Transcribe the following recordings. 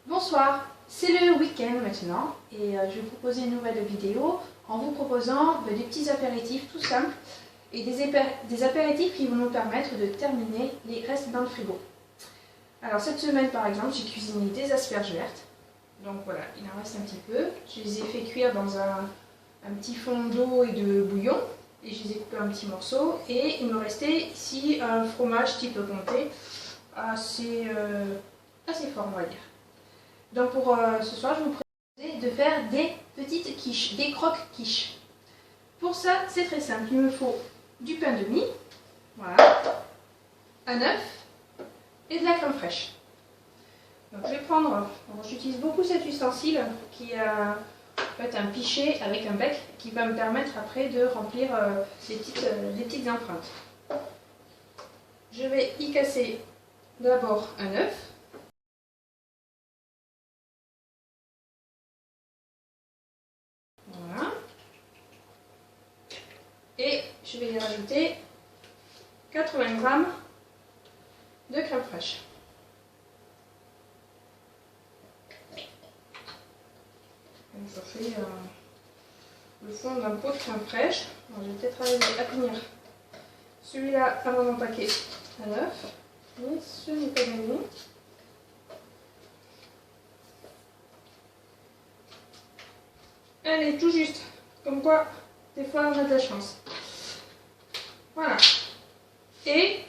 Bonsoir, c'est le week-end maintenant et je vais vous proposer une nouvelle vidéo en vous proposant des petits apéritifs tout simples et des apéritifs qui vont nous permettre de terminer les restes dans le frigo. Alors cette semaine par exemple, j'ai cuisiné des asperges vertes. Donc voilà, il en reste un petit peu. Je les ai fait cuire dans un petit fond d'eau et de bouillon et je les ai coupés en petits morceaux. Et il me restait ici un fromage type comté assez fort, on va dire. Donc pour ce soir, je vous propose de faire des petites quiches, des croque-quiches. Pour ça, c'est très simple. Il me faut du pain de mie, voilà, un œuf et de la crème fraîche. Donc je vais prendre, j'utilise beaucoup cet ustensile qui est en fait un pichet avec un bec qui va me permettre après de remplir des petites empreintes. Je vais y casser d'abord un œuf. Voilà. Et je vais y rajouter 80 g de crème fraîche. Donc je fais le fond d'un pot de crème fraîche. Alors, je vais peut-être arriver à finir celui-là avant d'empaquer à l'œuf. Mais ce n'est pas gagné. Allez, tout juste. Comme quoi, des fois, on a de la chance. Voilà. Et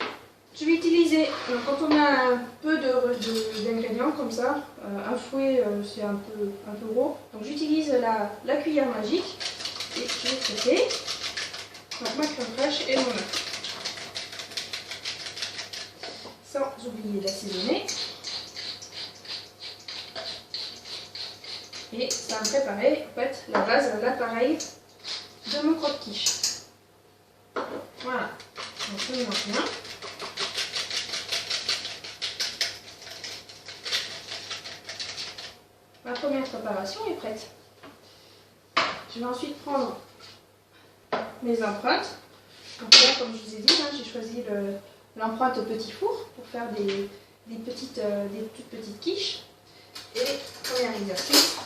je vais utiliser, quand on a un peu d'ingrédients comme ça, un fouet c'est un peu gros, donc j'utilise la cuillère magique et je vais traiter donc ma crème fraîche et mon œuf. Sans oublier d'assaisonner. Et ça va me préparer en fait la base, l'appareil de mon croque-quiche. Voilà, donc je mélange bien. Ma première préparation est prête. Je vais ensuite prendre mes empreintes. Donc là, comme je vous ai dit, j'ai choisi l'empreinte au petit four pour faire des toutes petites quiches. Et premier exercice,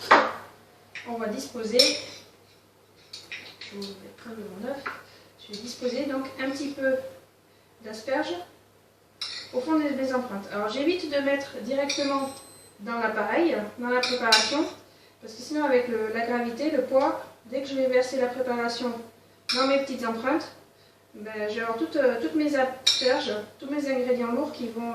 on va disposer, je vais prendre mon œuf, je vais disposer donc un petit peu d'asperges au fond de mes empreintes. Alors j'évite de mettre directement dans l'appareil, dans la préparation, parce que sinon avec la gravité, le poids, dès que je vais verser la préparation dans mes petites empreintes, ben, je vais avoir toutes mes asperges, tous mes ingrédients lourds qui vont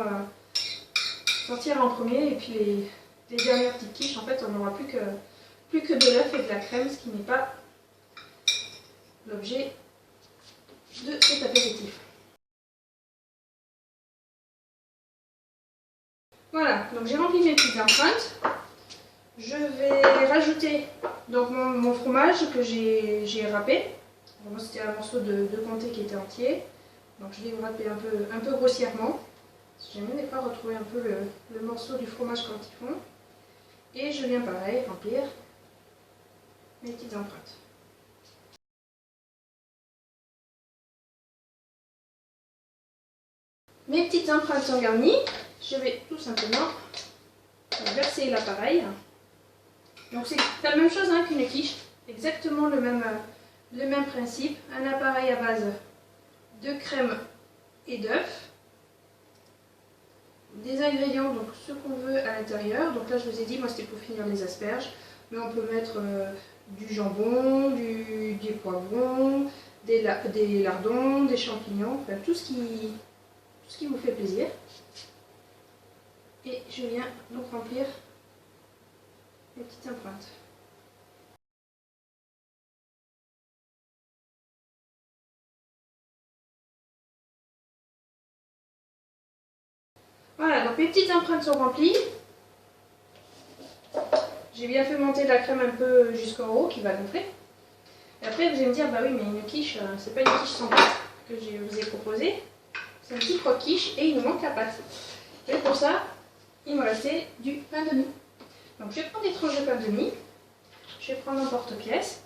sortir en premier, et puis les dernières petites quiches, en fait, on n'aura plus que de l'œuf et de la crème, ce qui n'est pas l'objet de cet apéritif. Voilà, donc j'ai rempli mes petites empreintes. Je vais rajouter donc mon fromage que j'ai râpé. Moi, c'était un morceau de comté qui était entier. Donc je l'ai râpé un peu grossièrement. J'aime bien des fois retrouver un peu le morceau du fromage quand ils font. Et je viens pareil remplir mes petites empreintes. Mes petites empreintes sont garnies. Je vais tout simplement verser l'appareil. Donc c'est la même chose qu'une quiche, exactement le même principe. Un appareil à base de crème et d'œuf. Des ingrédients, donc ce qu'on veut à l'intérieur. Donc là je vous ai dit, moi c'était pour finir les asperges, mais on peut mettre du jambon, des poivrons, des lardons, des champignons, enfin tout ce qui vous fait plaisir. Et je viens donc remplir les petites empreintes. Voilà, donc mes petites empreintes sont remplies. J'ai bien fait monter la crème un peu jusqu'en haut qui va gonfler. Et après vous allez me dire, bah oui mais une quiche, c'est pas une quiche sans pâte que je vous ai proposé. C'est un petit croque-quiche et il nous manque la pâte. Et pour ça, il me restait du pain de mie. Donc je vais prendre des tranches de pain de mie. Je vais prendre un porte-pièce.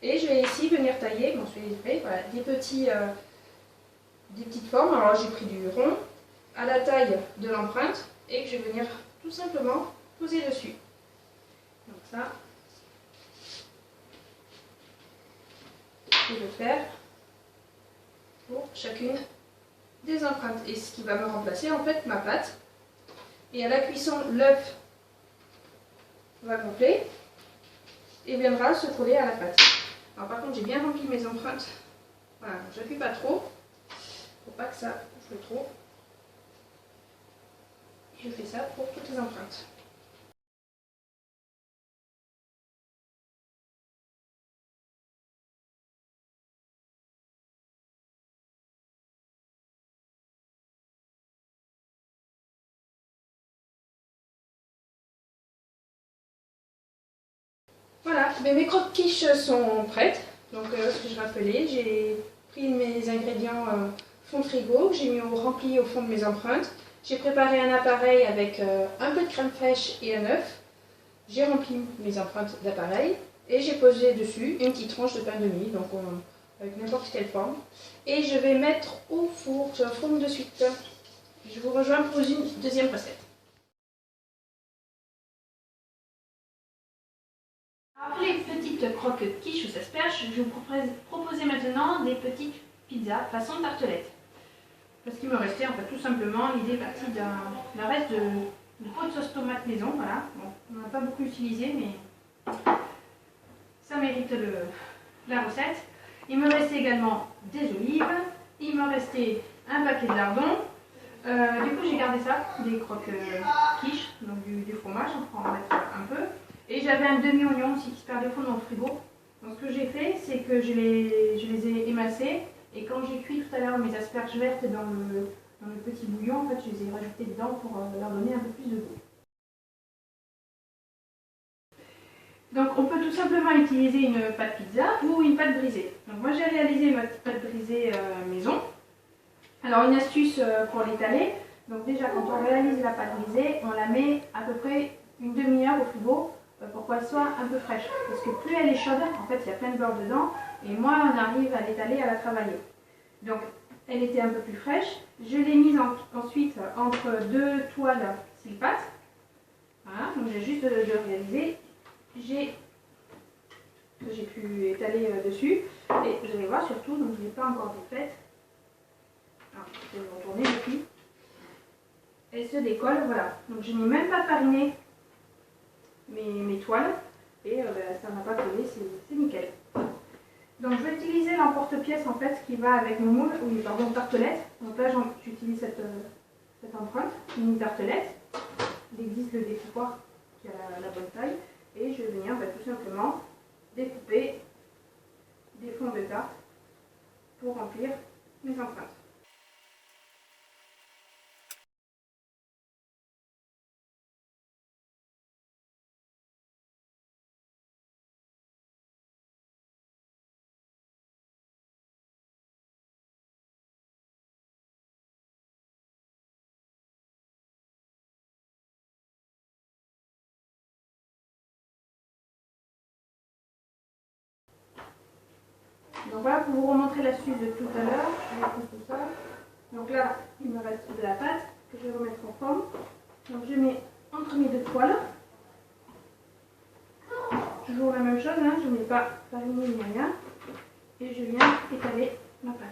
Et je vais ici venir tailler, bon celui-là est prêt, voilà, des petites formes. Alors j'ai pris du rond à la taille de l'empreinte et que je vais venir tout simplement poser dessus. Donc ça, je vais le faire pour chacune des empreintes. Et ce qui va me remplacer en fait ma pâte. Et à la cuisson, l'œuf va gonfler et viendra se coller à la pâte. Alors par contre, j'ai bien rempli mes empreintes. Voilà, j'appuie pas trop, pour pas que ça gonfle trop. Je fais ça pour toutes les empreintes. Voilà, mes croque-quiches sont prêtes. Donc, ce que je rappelais, j'ai pris mes ingrédients fond frigo, j'ai mis rempli au fond de mes empreintes. J'ai préparé un appareil avec un peu de crème fraîche et un œuf. J'ai rempli mes empreintes d'appareil et j'ai posé dessus une petite tranche de pain de mie, donc avec n'importe quelle forme. Et je vais mettre au four, je fourne de suite. Je vous rejoins pour une deuxième recette. Après les petites croque-quiches aux asperges, je vais vous proposer maintenant des petites pizzas façon tartelette. Parce qu'il me restait en fait tout simplement l'idée partie d'un reste de pot de sauce tomate maison. Voilà. Bon, on n'a pas beaucoup utilisé, mais ça mérite la recette. Il me restait également des olives. Il me restait un paquet de lardons. Du coup, j'ai gardé ça, des croque-quiches, donc du fromage, on va en mettre un peu. Et j'avais un demi-oignon aussi qui se perdait au fond de mon frigo. Donc ce que j'ai fait, c'est que je les ai émincés. Et quand j'ai cuit tout à l'heure mes asperges vertes dans le petit bouillon, en fait, je les ai rajoutées dedans pour leur donner un peu plus de goût. Donc on peut tout simplement utiliser une pâte pizza ou une pâte brisée. Donc moi j'ai réalisé ma pâte brisée maison. Alors une astuce pour l'étaler. Donc déjà quand on réalise la pâte brisée, on la met à peu près une demi-heure au frigo pour qu'elle soit un peu fraîche. Parce que plus elle est chaude, en fait il y a plein de beurre dedans, et moins on arrive à l'étaler, à la travailler. Donc elle était un peu plus fraîche. Je l'ai mise ensuite entre deux toiles sil-pâte. Voilà, donc j'ai juste de réaliser. J'ai pu étaler dessus. Et vous allez voir surtout, donc je ne l'ai pas encore défaite. Alors, je vais retourner depuis. Elle se décolle, voilà. Donc je n'ai même pas fariné mes toiles. Et ça n'a pas collé, c'est nickel. Donc je vais utiliser l'emporte-pièce en fait qui va avec mon moule, oui pardon, tartelette. Donc là j'utilise cette empreinte, une tartelette. Il existe le découpoir qui a la bonne taille. Et je vais venir tout simplement découper des fonds de tarte pour remplir mes empreintes. Donc voilà, pour vous remontrer l'astuce de tout à l'heure, je vais prendre tout ça. Donc là, il me reste de la pâte que je vais remettre en forme. Donc je mets entre mes deux toiles. Toujours la même chose, hein, je ne mets pas fariné ni rien. Et je viens étaler ma pâte.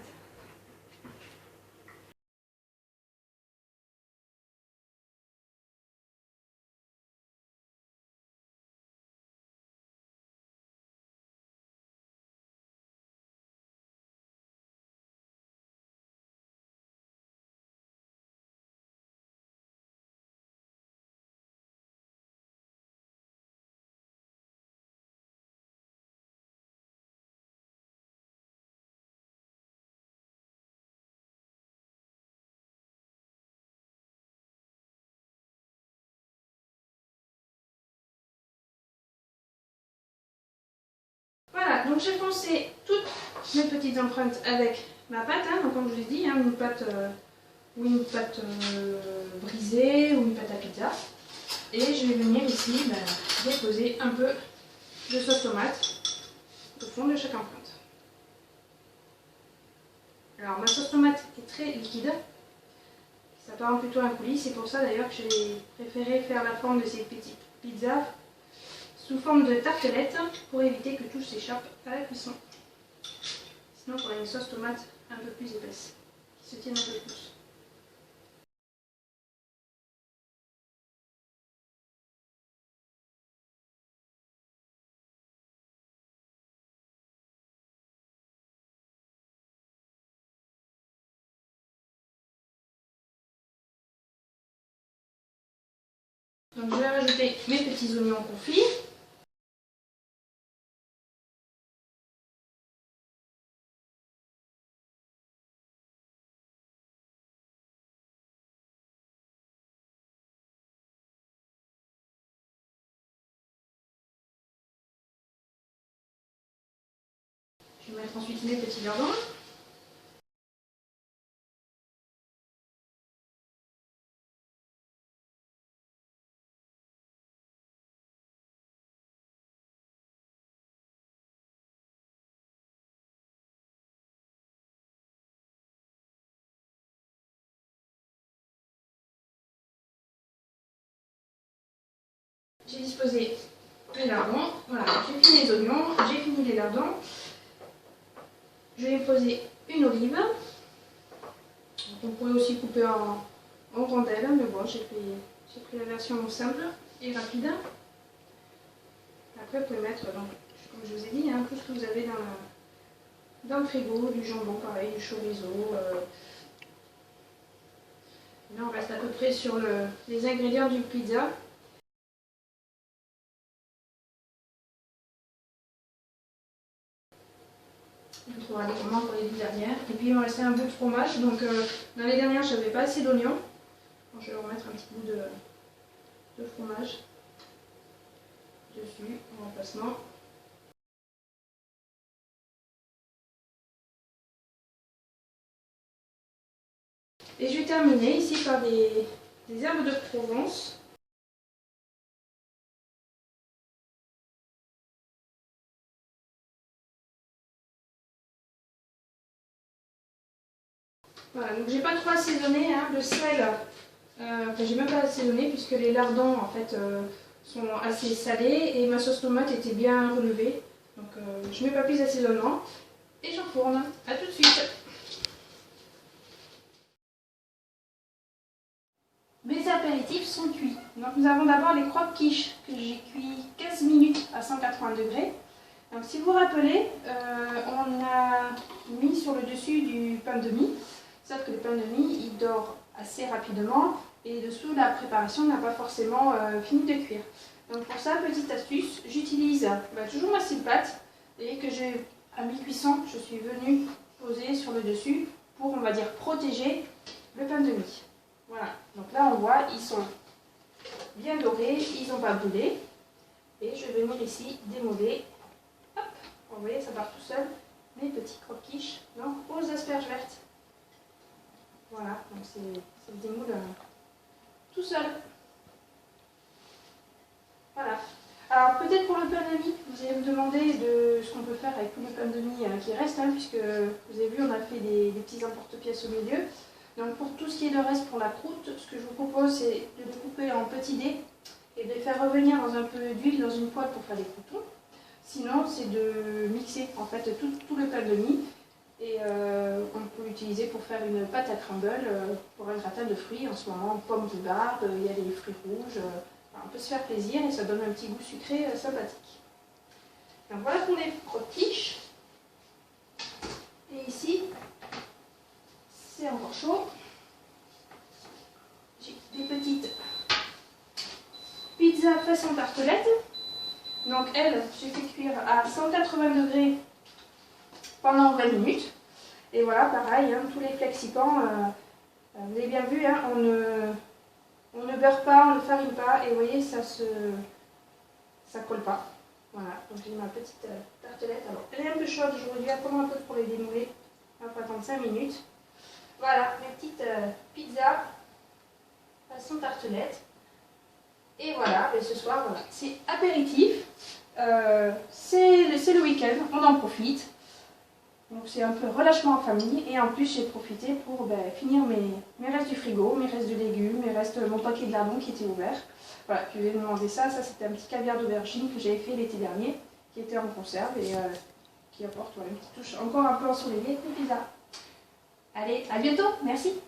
Voilà, donc j'ai foncé toutes mes petites empreintes avec ma pâte, hein, donc comme je vous l'ai dit, hein, une pâte brisée ou une pâte à pizza. Et je vais venir ici déposer un peu de sauce tomate au fond de chaque empreinte. Alors ma sauce tomate est très liquide, Ça part plutôt un coulis, c'est pour ça d'ailleurs que j'ai préféré faire la forme de ces petites pizzas sous forme de tartelette pour éviter que tout s'échappe à la cuisson. Sinon on aurait une sauce tomate un peu plus épaisse, qui se tienne un peu plus. Donc je vais rajouter mes petits oignons confits. Je vais mettre ensuite mes petits lardons. J'ai disposé les lardons. Voilà, j'ai fini les oignons, j'ai fini les lardons. Je vais poser une olive. On pourrait aussi couper en rondelles, mais bon, j'ai pris la version simple et rapide. Après, vous pouvez mettre, donc, comme je vous ai dit, hein, tout ce que vous avez dans le frigo, du jambon pareil, du chorizo. Là, on reste à peu près sur les ingrédients d'une pizza. On trouvera des commandes pour les 10 dernières. Et puis il me restait un bout de fromage. Donc dans les dernières, je n'avais pas assez d'oignons. Je vais remettre un petit bout de fromage dessus en remplacement. Et je vais terminer ici par des herbes de Provence. Voilà, donc j'ai pas trop assaisonné, hein, le sel, enfin j'ai même pas assaisonné puisque les lardons en fait sont assez salés et ma sauce tomate était bien relevée. Donc je mets pas plus d'assaisonnement et j'enfourne. A tout de suite. Mes apéritifs sont cuits. Donc nous avons d'abord les croque-quiches que j'ai cuit 15 minutes à 180 degrés. Donc si vous vous rappelez, on a mis sur le dessus du pain de mie. Sauf que le pain de mie, il dort assez rapidement et dessous la préparation n'a pas forcément fini de cuire. Donc pour ça, petite astuce, j'utilise toujours ma scie pâte et que j'ai à mi-cuisson, je suis venue poser sur le dessus pour, on va dire, protéger le pain de mie. Voilà, donc là on voit, ils sont bien dorés, ils n'ont pas brûlé. Et je vais venir ici démoler. Hop, vous voyez, ça part tout seul. Mes petits croque-quiches aux asperges vertes. Voilà, donc c'est le démoule tout seul. Voilà. Alors peut-être pour le pain de mie, vous allez me demander de ce qu'on peut faire avec tout le pain de mie qui reste, hein, puisque vous avez vu, on a fait des petits emporte-pièces au milieu. Donc pour tout ce qui est le reste pour la croûte, ce que je vous propose c'est de le couper en petits dés et de les faire revenir dans un peu d'huile dans une poêle pour faire des croûtons. Sinon c'est de mixer en fait tout le pain de mie. Et on peut l'utiliser pour faire une pâte à crumble, pour un gratin de fruits. En ce moment, pommes rhubarbe, il y a les fruits rouges. On peut se faire plaisir et ça donne un petit goût sucré sympathique. Donc voilà pour les croque-quiches. Et ici, c'est encore chaud. J'ai des petites pizzas façon tartelette. Donc elles, j'ai fait cuire à 180 degrés pendant 20 minutes. Et voilà, pareil, hein, tous les flexipans, vous avez bien vu, hein, on ne beurre pas, on ne farine pas, et vous voyez, ça colle pas. Voilà, donc j'ai ma petite tartelette. Alors, elle est un peu chaude, je vous dis attendre un peu pour les démouler. On va attendre 5 minutes. Voilà, mes petites pizzas façon tartelette. Et voilà, et ce soir, voilà, c'est apéritif. C'est le week-end, on en profite. Donc c'est un peu relâchement en famille et en plus j'ai profité pour finir mes restes du frigo, mes restes de légumes, mon paquet de lardons qui était ouvert. Voilà, je vais demander ça. Ça c'était un petit caviar d'aubergine que j'avais fait l'été dernier, qui était en conserve et qui apporte une petite touche encore un peu ensoleillée de pizza. Allez, à bientôt, merci.